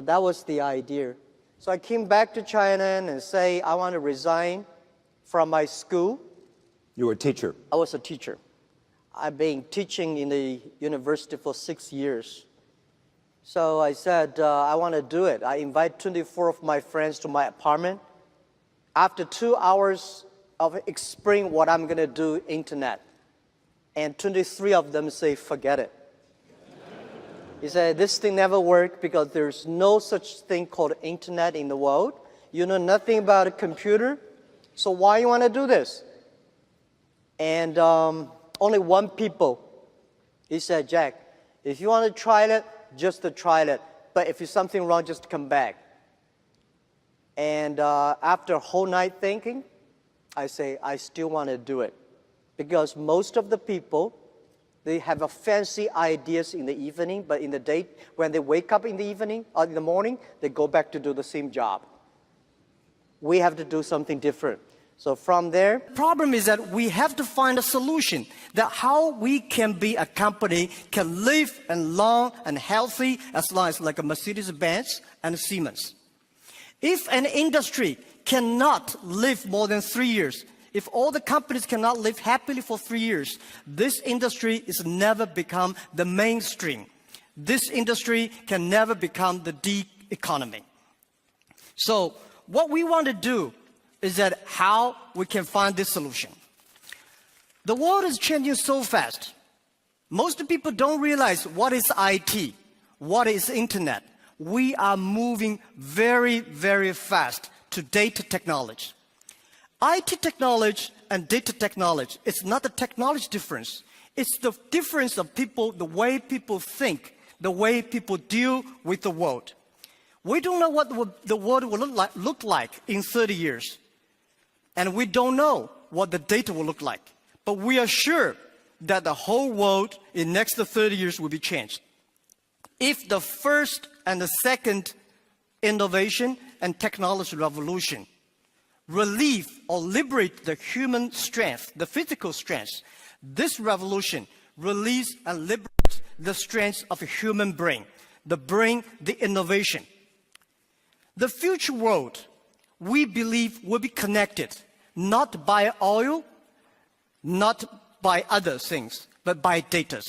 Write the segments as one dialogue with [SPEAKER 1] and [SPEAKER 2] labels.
[SPEAKER 1] that was the idea. So I came back to China and say, I want to resign from my school.
[SPEAKER 2] You were a teacher?
[SPEAKER 1] I was a teacher. I've been teaching in the university for 6 years. So I said, I want to do it. I invite 24 of my friends to my apartment. After 2 hours of explaining what I'm going to do, internet, and 23 of them say, forget it. He said, this thing never worked because there's no such thing called internet in the world. You know nothing about a computer, so why you want to do this? And only one people, he said, Jack, if you want to try it, just to try it. But if there's something wrong, just come back. And after a whole night thinking, I say, I still want to do it. Because most of the people, they have a fancy ideas in the evening, but in the day, when they wake up in the evening or in the morning, they go back to do the same job. We have to do something different. So from there, problem is that we have to find a solution that how we can be a company can live and long and healthy as long as like a Mercedes-Benz and a Siemens. If an industry cannot live more than 3 years, if all the companies cannot live happily for 3 years, this industry is never become the mainstream. This industry can never become the D economy. So what we want to do is that how we can find this solution. The world is changing so fast. Most people don't realize what is IT, what is internet. We are moving very, very fast to data technology. IT technology and data technology, it's not the technology difference. It's the difference of people, the way people think, the way people deal with the world. We don't know what the world will look like in 30 years. And we don't know what the data will look like. But we are sure that the whole world in next 30 years will be changed. If the first and the second innovation and technology revolution relieve or liberate the human strength, the physical strength, this revolution release and liberate the strength of a human brain, the innovation. The future world, we believe, will be connected, not by oil, not by other things, but by data.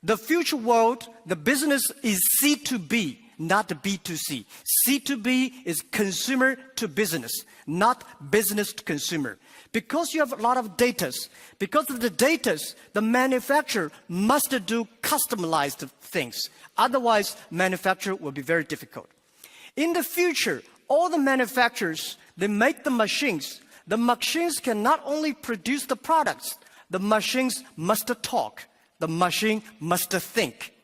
[SPEAKER 1] The future world, the business is C2B, not B2C. C2B is consumer to business, not business to consumer. Because you have a lot of data, because of the data, the manufacturer must do customized things. Otherwise, manufacture will be very difficult. In the future, all the manufacturers, they make the machines. The machines can not only produce the products, the machines must talk. The machine must think.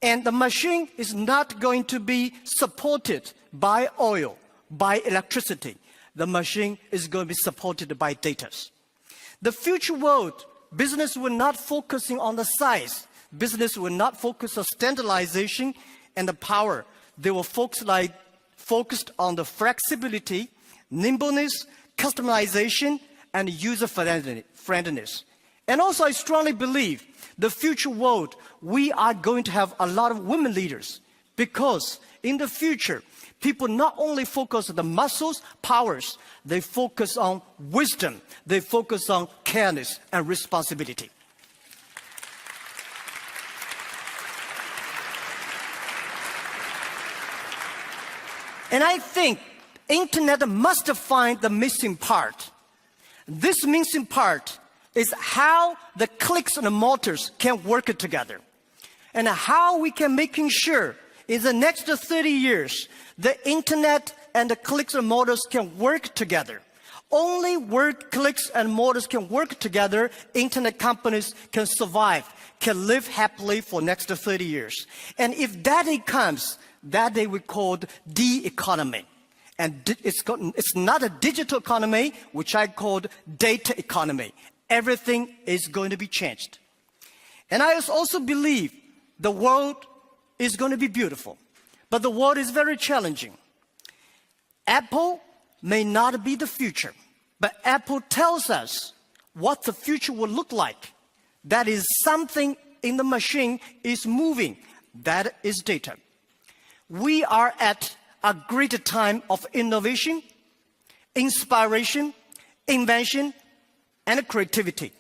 [SPEAKER 1] And the machine is not going to be supported by oil, by electricity. The machine is going to be supported by data. The future world, business will not focusing on the size. Business will not focus on standardization and the power. They will focused on the flexibility, nimbleness, customization, and user friendliness. And also, I strongly believe the future world, we are going to have a lot of women leaders, because in the future, people not only focus on the muscles, powers, they focus on wisdom, they focus on careness and responsibility. And I think internet must find the missing part. This missing part is how the clicks and the motors can work together. And how we can making sure in the next 30 years, the internet and the clicks and motors can work together. Only where clicks and motors can work together, internet companies can survive, can live happily for next 30 years. And if that day comes, that day we call the economy. And it's not a digital economy, which I called data economy. Everything is going to be changed. And I also believe the world is going to be beautiful, but the world is very challenging. Apple may not be the future, but Apple tells us what the future will look like. That is something in the machine is moving. That is data.
[SPEAKER 2] We are at a great time of innovation, inspiration, invention, and creativity.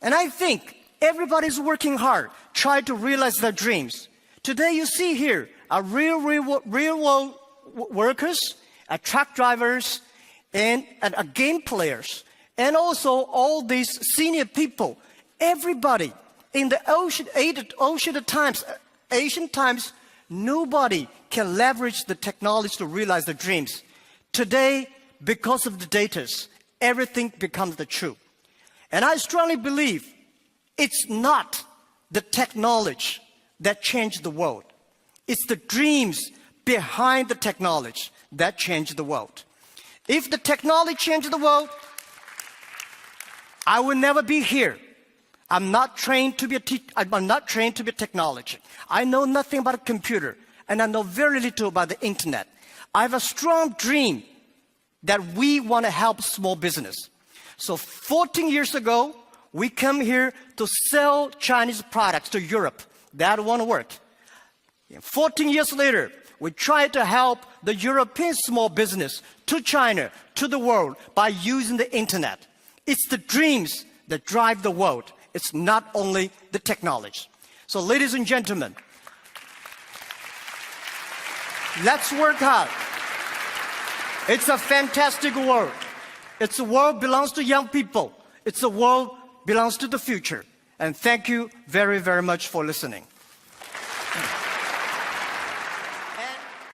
[SPEAKER 2] And I think everybody's working hard, trying to realize their dreams. Today you see here real world workers, truck drivers, and game players, and also all these senior people. Everybody in the ancient times, nobody can leverage the technology to realize their dreams. Today, because of the data, everything becomes the truth. And I strongly believe it's not the technology that changed the world. It's the dreams behind the technology that changed the world. If the technology changed the world, I will never be here. I'm not trained to be a technology. I know nothing about a computer, and I know very little about the internet. I have a strong dream that we want to help small business. So 14 years ago, we come here to sell Chinese products to Europe. That won't work. 14 years later, we try to help the European small business to China, to the world, by using the internet. It's the dreams that drive the world. It's not only the technology. So ladies and gentlemen, let's work hard. It's a fantastic world. It's a world belongs to young people. It's a world belongs to the future. And thank you very, very much for listening.